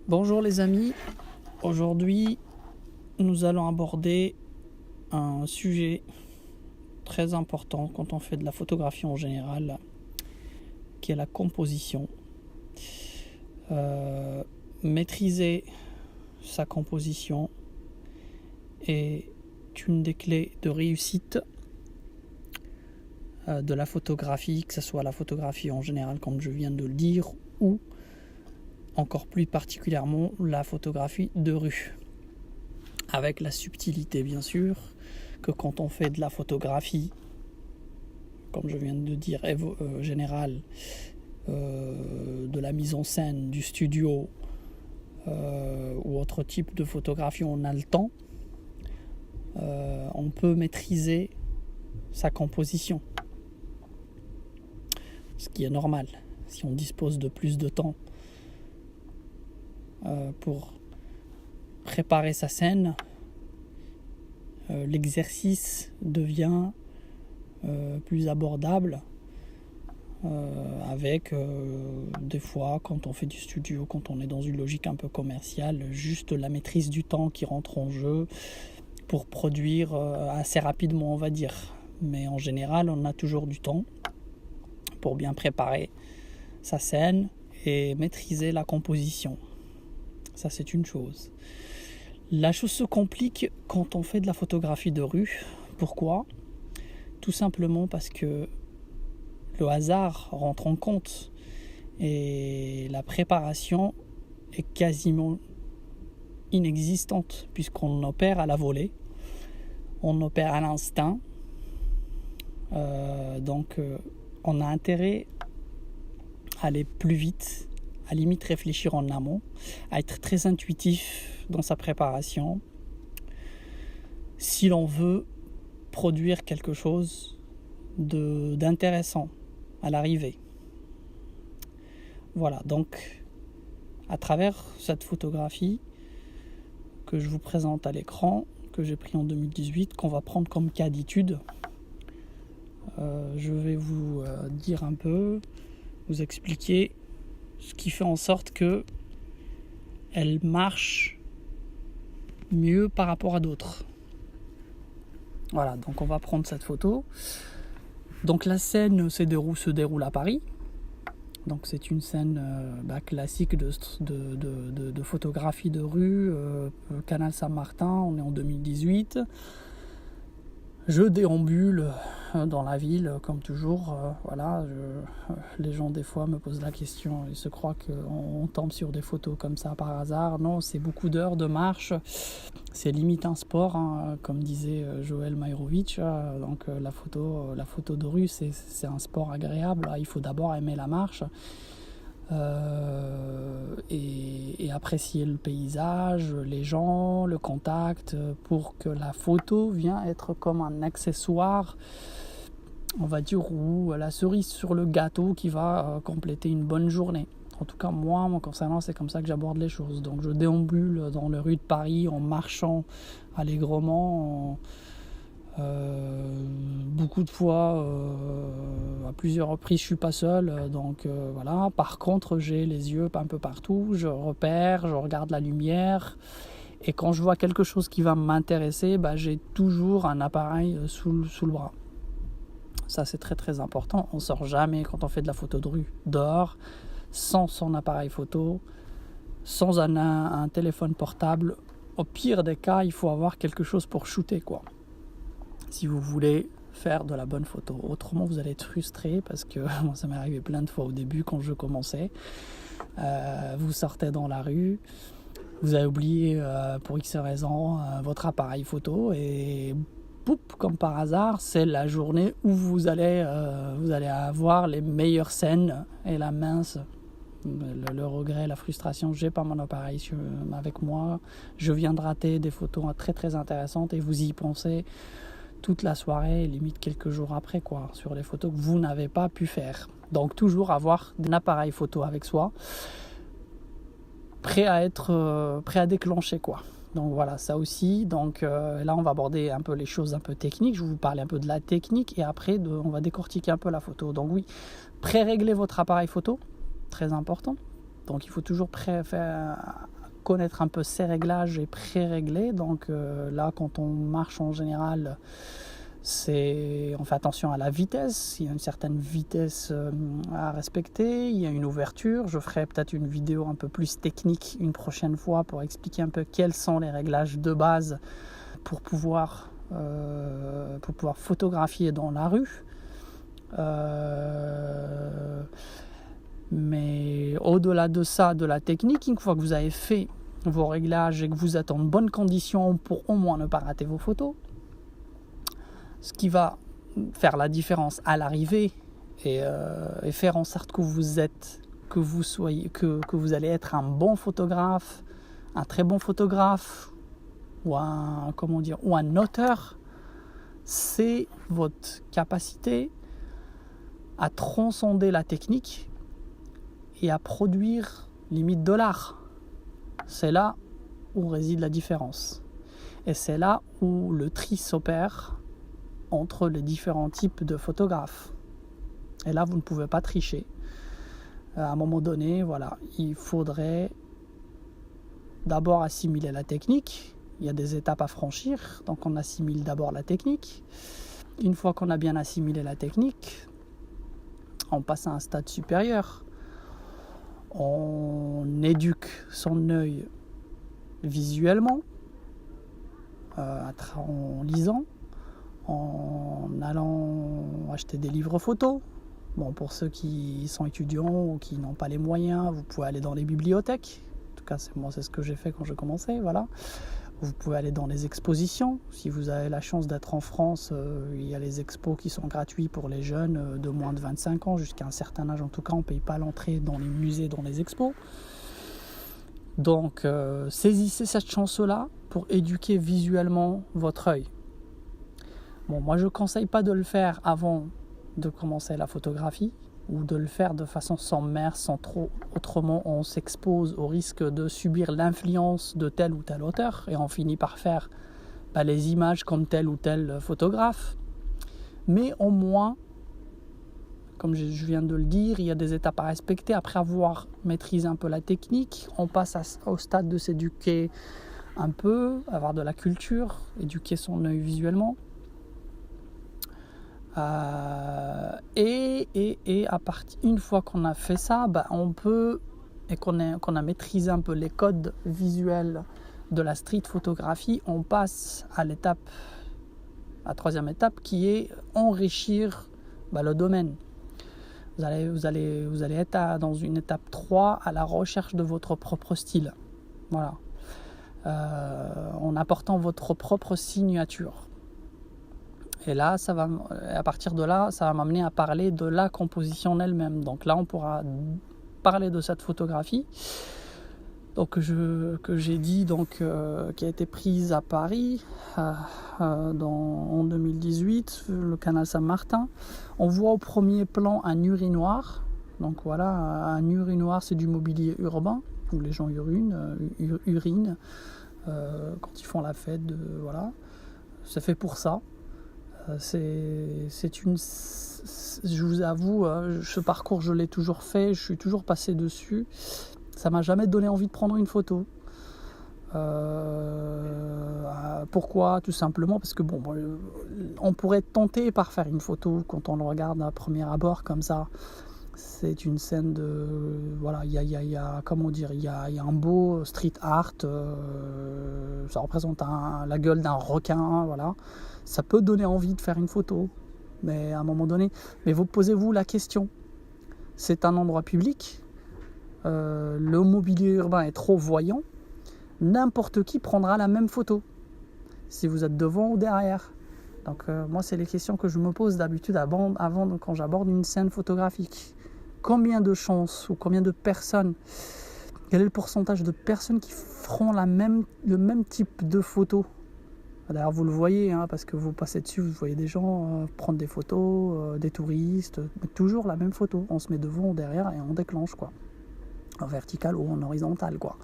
Bonjour les amis, aujourd'hui nous allons aborder un sujet très important quand on fait de la photographie en général, qui est la composition. Maîtriser sa composition est une des clés de réussite de la photographie, que ce soit la photographie en général comme je viens de le dire, ou encore plus particulièrement la photographie de rue. Avec la subtilité bien sûr, que quand on fait de la photographie, comme je viens de dire, générale, de la mise en scène, du studio, ou autre type de photographie, on a le temps, on peut maîtriser sa composition. Ce qui est normal, si on dispose de plus de temps pour préparer sa scène, l'exercice devient plus abordable avec des fois quand on fait du studio, quand on est dans une logique un peu commerciale, juste la maîtrise du temps qui rentre en jeu pour produire assez rapidement, on va dire. Mais en général, on a toujours du temps pour bien préparer sa scène et maîtriser la composition. Ça, c'est une chose. La chose se complique quand on fait de la photographie de rue. Pourquoi ? Tout simplement parce que le hasard rentre en compte et la préparation est quasiment inexistante puisqu'on opère à la volée, on opère à l'instinct. Donc on a intérêt à aller plus vite, à limite réfléchir en amont, à être très intuitif dans sa préparation si l'on veut produire quelque chose d'intéressant à l'arrivée. Voilà, donc à travers cette photographie que je vous présente à l'écran, que j'ai pris en 2018, qu'on va prendre comme cas d'étude, je vais vous dire un peu, vous expliquer ce qui fait en sorte que elle marche mieux par rapport à d'autres. Voilà, donc on va prendre cette photo. Donc la scène se déroule à Paris. Donc c'est une scène classique de photographie de rue, Canal Saint-Martin, on est en 2018. Je déambule dans la ville, comme toujours. Les gens des fois me posent la question, ils se croient qu'on tombe sur des photos comme ça par hasard. Non, c'est beaucoup d'heures de marche, c'est limite un sport, comme disait Joël Mairovitch. Donc la photo de rue, c'est un sport agréable. Il faut d'abord aimer la marche. Et apprécier le paysage, les gens, le contact, pour que la photo vienne être comme un accessoire, on va dire, ou la cerise sur le gâteau qui va compléter une bonne journée. En tout cas, moi concernant, c'est comme ça que j'aborde les choses. Donc je déambule dans les rues de Paris en marchant allègrement, beaucoup de fois, à plusieurs reprises, je suis pas seul, donc voilà. Par contre, j'ai les yeux un peu partout, je repère, je regarde la lumière, et quand je vois quelque chose qui va m'intéresser, j'ai toujours un appareil sous le bras. Ça, c'est très très important. On sort jamais, quand on fait de la photo de rue, dehors sans son appareil photo, sans un téléphone portable. Au pire des cas, il faut avoir quelque chose pour shooter, quoi, si vous voulez faire de la bonne photo. Autrement, vous allez être frustré, parce que moi, ça m'est arrivé plein de fois au début quand je commençais. Vous sortez dans la rue, vous avez oublié pour X raison votre appareil photo, et poup, comme par hasard, c'est la journée où vous allez avoir les meilleures scènes, et la mince, le regret, la frustration, j'ai pas mon appareil avec moi, je viens de rater des photos très très intéressantes, et vous y pensez toute la soirée, limite quelques jours après, quoi, sur les photos que vous n'avez pas pu faire. Donc toujours avoir un appareil photo avec soi, prêt à déclencher, quoi. Donc voilà, ça aussi. Donc là, on va aborder un peu les choses un peu techniques. Je vais vous parler un peu de la technique, et après, on va décortiquer un peu la photo. Donc oui, pré-régler votre appareil photo, très important. Donc il faut toujours connaître un peu ses réglages et pré-régler. Donc là, quand on marche en général, on fait attention à la vitesse. Il y a une certaine vitesse à respecter. Il y a une ouverture. Je ferai peut-être une vidéo un peu plus technique une prochaine fois pour expliquer un peu quels sont les réglages de base pour pouvoir photographier dans la rue. Mais au-delà de ça, de la technique, une fois que vous avez fait vos réglages et que vous êtes en bonnes conditions pour au moins ne pas rater vos photos, ce qui va faire la différence à l'arrivée et faire en sorte que vous allez être un bon photographe, un très bon photographe ou un auteur, c'est votre capacité à transcender la technique et à produire limite de l'art. C'est là où réside la différence. Et c'est là où le tri s'opère entre les différents types de photographes. Et là, vous ne pouvez pas tricher. À un moment donné, voilà, il faudrait d'abord assimiler la technique. Il y a des étapes à franchir, donc on assimile d'abord la technique. Une fois qu'on a bien assimilé la technique, on passe à un stade supérieur. On éduque son œil visuellement, en lisant, en allant acheter des livres photos. Bon, pour ceux qui sont étudiants ou qui n'ont pas les moyens, vous pouvez aller dans les bibliothèques. En tout cas, c'est ce que j'ai fait quand j'ai commencé, voilà. Vous pouvez aller dans les expositions. Si vous avez la chance d'être en France, il y a les expos qui sont gratuits pour les jeunes de moins de 25 ans, jusqu'à un certain âge en tout cas. On ne paye pas l'entrée dans les musées, dans les expos. Donc, saisissez cette chance-là pour éduquer visuellement votre œil. Bon, moi je ne conseille pas de le faire avant de commencer la photographie ou de le faire de façon sommaire, sans trop. Autrement, on s'expose au risque de subir l'influence de tel ou tel auteur et on finit par faire les images comme tel ou tel photographe. Mais au moins, comme je viens de le dire, il y a des étapes à respecter. Après avoir maîtrisé un peu la technique, on passe au stade de s'éduquer un peu, avoir de la culture, éduquer son œil visuellement. Une fois qu'on a fait ça, on peut, et qu'on a maîtrisé un peu les codes visuels de la street photographie, on passe à la troisième étape qui est enrichir le domaine. Vous allez être dans une étape 3 à la recherche de votre propre style. Voilà. En apportant votre propre signature. Et là, à partir de là, ça va m'amener à parler de la composition en elle-même. Donc là, on pourra parler de cette photographie que j'ai dit, qui a été prise à Paris en 2018, le canal Saint-Martin. On voit au premier plan un urinoir. Donc voilà, un urinoir, c'est du mobilier urbain où les gens urinent quand ils font la fête. Voilà, c'est fait pour ça. Je vous avoue, ce parcours je l'ai toujours fait, je suis toujours passé dessus, ça m'a jamais donné envie de prendre une photo. Pourquoi? Tout simplement parce que on pourrait être tenté par faire une photo quand on le regarde à premier abord comme ça. C'est une scène il y a un beau street art, ça représente la gueule d'un requin, voilà. Ça peut donner envie de faire une photo, mais à un moment donné, vous posez-vous la question, c'est un endroit public, le mobilier urbain est trop voyant, n'importe qui prendra la même photo, si vous êtes devant ou derrière. Donc moi, c'est les questions que je me pose d'habitude avant quand j'aborde une scène photographique. Combien de chances ou combien de personnes, quel est le pourcentage de personnes qui feront le même type de photo? D'ailleurs, vous le voyez, parce que vous passez dessus, vous voyez des gens prendre des photos, des touristes, mais toujours la même photo. On se met devant ou derrière et on déclenche, quoi. En vertical ou en horizontal, quoi.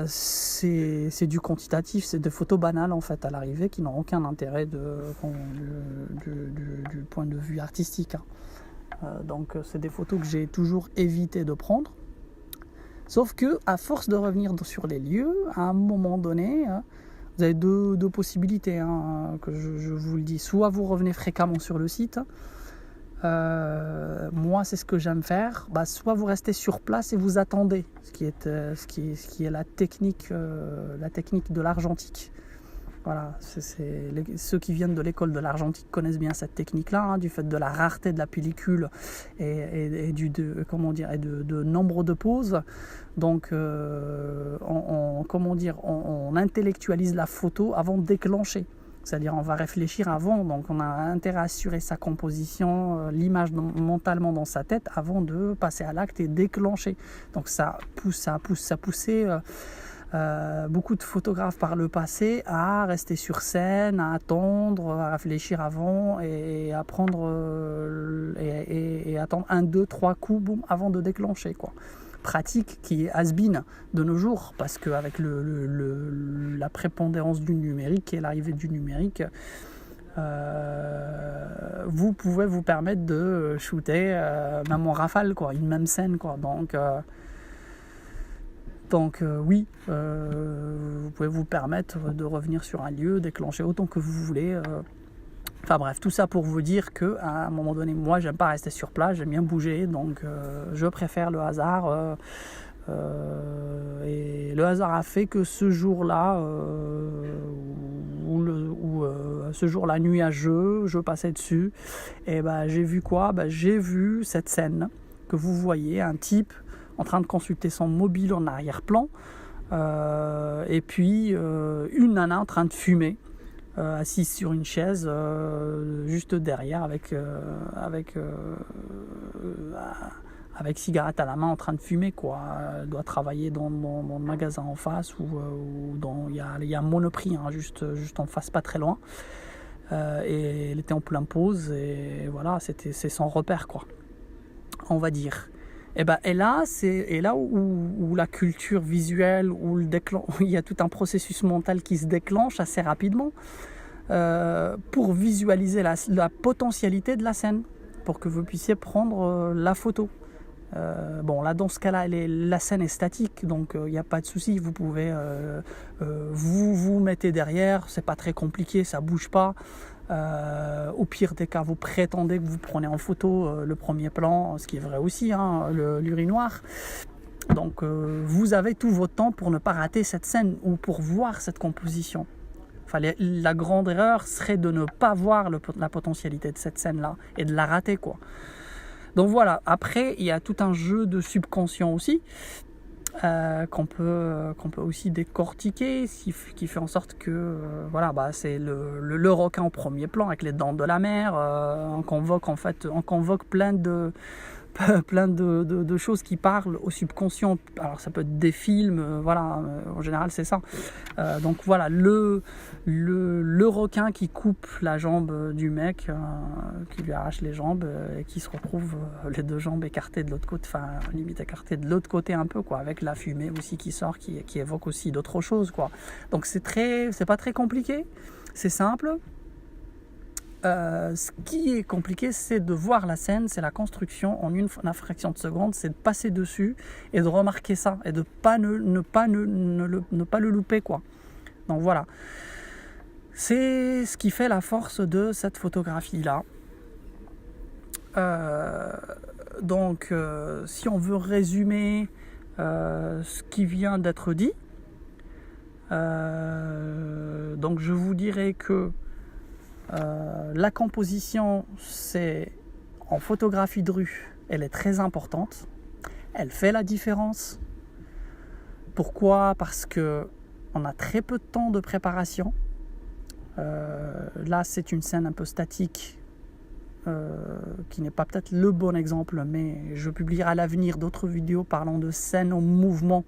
C'est du quantitatif, c'est des photos banales en fait à l'arrivée qui n'ont aucun intérêt du point de vue artistique. Donc c'est des photos que j'ai toujours évité de prendre. Sauf que à force de revenir sur les lieux, à un moment donné, vous avez deux possibilités, que je vous le dis. Soit vous revenez fréquemment sur le site, moi c'est ce que j'aime faire, soit vous restez sur place et vous attendez, ce qui est la technique de l'argentique. Voilà, ceux qui viennent de l'école de l'argentique connaissent bien cette technique-là, du fait de la rareté de la pellicule et de nombre de poses. Donc, on intellectualise la photo avant de déclencher. C'est-à-dire, on va réfléchir avant, donc on a intérêt à assurer sa composition, l'image mentalement dans sa tête avant de passer à l'acte et déclencher. Donc, ça a poussé beaucoup de photographes par le passé à rester sur scène, à attendre, à réfléchir avant et à prendre et attendre 1, 2, 3 coups avant de déclencher, quoi. Pratique qui est has-been de nos jours, parce qu'avec la prépondérance du numérique et l'arrivée du numérique, vous pouvez vous permettre de shooter même en rafale, quoi, une même scène, quoi. Donc oui, vous pouvez vous permettre de revenir sur un lieu, déclencher autant que vous voulez. Enfin bref, tout ça pour vous dire qu'à un moment donné, moi j'aime pas rester sur place, j'aime bien bouger, donc je préfère le hasard. Et le hasard a fait que ce jour-là, ce jour-là nuageux, je passais dessus, et j'ai vu quoi ? J'ai vu cette scène que vous voyez, un type en train de consulter son mobile en arrière-plan, et puis une nana en train de fumer, assise sur une chaise juste derrière avec cigarette à la main en train de fumer, quoi. Elle doit travailler dans le magasin en face ou il y a un Monoprix juste en face, pas très loin, et elle était en plein pause et voilà, c'est son repère, quoi, on va dire. Et là, c'est là où la culture visuelle, où il y a tout un processus mental qui se déclenche assez rapidement pour visualiser la potentialité de la scène, pour que vous puissiez prendre la photo. Là, dans ce cas-là, la scène est statique, donc il n'y a pas de souci. Vous pouvez vous mettez derrière, c'est pas très compliqué, ça bouge pas. Au pire des cas, vous prétendez que vous prenez en photo le premier plan, ce qui est vrai aussi, l'urinoir. Donc vous avez tout votre temps pour ne pas rater cette scène ou pour voir cette composition. Enfin, la grande erreur serait de ne pas voir la potentialité de cette scène-là et de la rater, quoi. Donc voilà, après il y a tout un jeu de subconscient aussi, qu'on peut aussi décortiquer, qui fait en sorte que c'est le requin au premier plan avec les dents de la mer. On convoque plein de choses qui parlent au subconscient. Alors ça peut être des films, en général c'est ça. Donc voilà, le requin qui coupe la jambe du mec, qui lui arrache les jambes et qui se retrouve les deux jambes écartées de l'autre côté, enfin limite écartées de l'autre côté un peu, quoi, avec la fumée aussi qui sort, qui évoque aussi d'autres choses, quoi. Donc c'est pas très compliqué, c'est simple. Ce qui est compliqué, c'est de voir la scène, c'est la construction en une fraction de seconde, c'est de passer dessus et de remarquer ça et de ne pas le louper, quoi. Donc voilà, c'est ce qui fait la force de cette photographie-là. Si on veut résumer ce qui vient d'être dit, donc je vous dirais que la composition, c'est en photographie de rue, elle est très importante, elle fait la différence. Pourquoi ? Parce que on a très peu de temps de préparation. Là, c'est une scène un peu statique, qui n'est pas peut-être le bon exemple, mais je publierai à l'avenir d'autres vidéos parlant de scènes en mouvement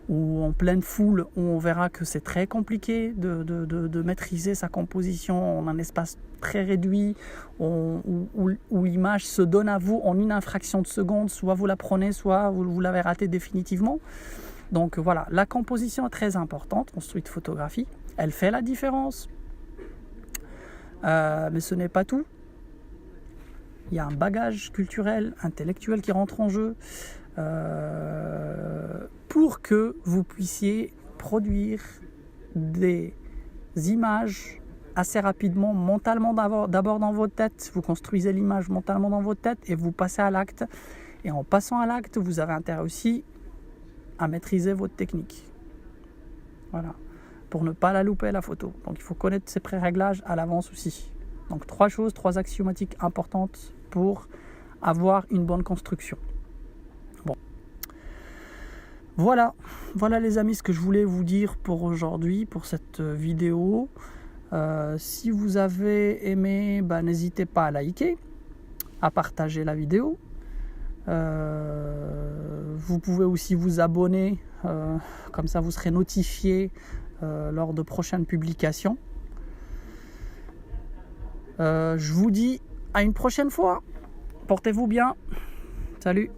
ou en pleine foule, où on verra que c'est très compliqué de maîtriser sa composition en un espace très réduit, où l'image se donne à vous en une infraction de seconde, soit vous la prenez, soit vous l'avez ratée définitivement. Donc voilà, la composition est très importante en street photographie, elle fait la différence, mais ce n'est pas tout. Il y a un bagage culturel, intellectuel qui rentre en jeu. pour que vous puissiez produire des images assez rapidement, mentalement d'abord dans votre tête. Vous construisez l'image mentalement dans votre tête et vous passez à l'acte. Et en passant à l'acte, vous avez intérêt aussi à maîtriser votre technique. Voilà. Pour ne pas la louper, la photo. Donc il faut connaître ces pré-réglages à l'avance aussi. Donc 3 axiomatiques importantes pour avoir une bonne construction. Bon. Voilà les amis, ce que je voulais vous dire pour aujourd'hui, pour cette vidéo. Si vous avez aimé, n'hésitez pas à liker, à partager la vidéo. Vous pouvez aussi vous abonner, comme ça vous serez notifié lors de prochaines publications. Je vous dis à une prochaine fois. Portez-vous bien. Salut.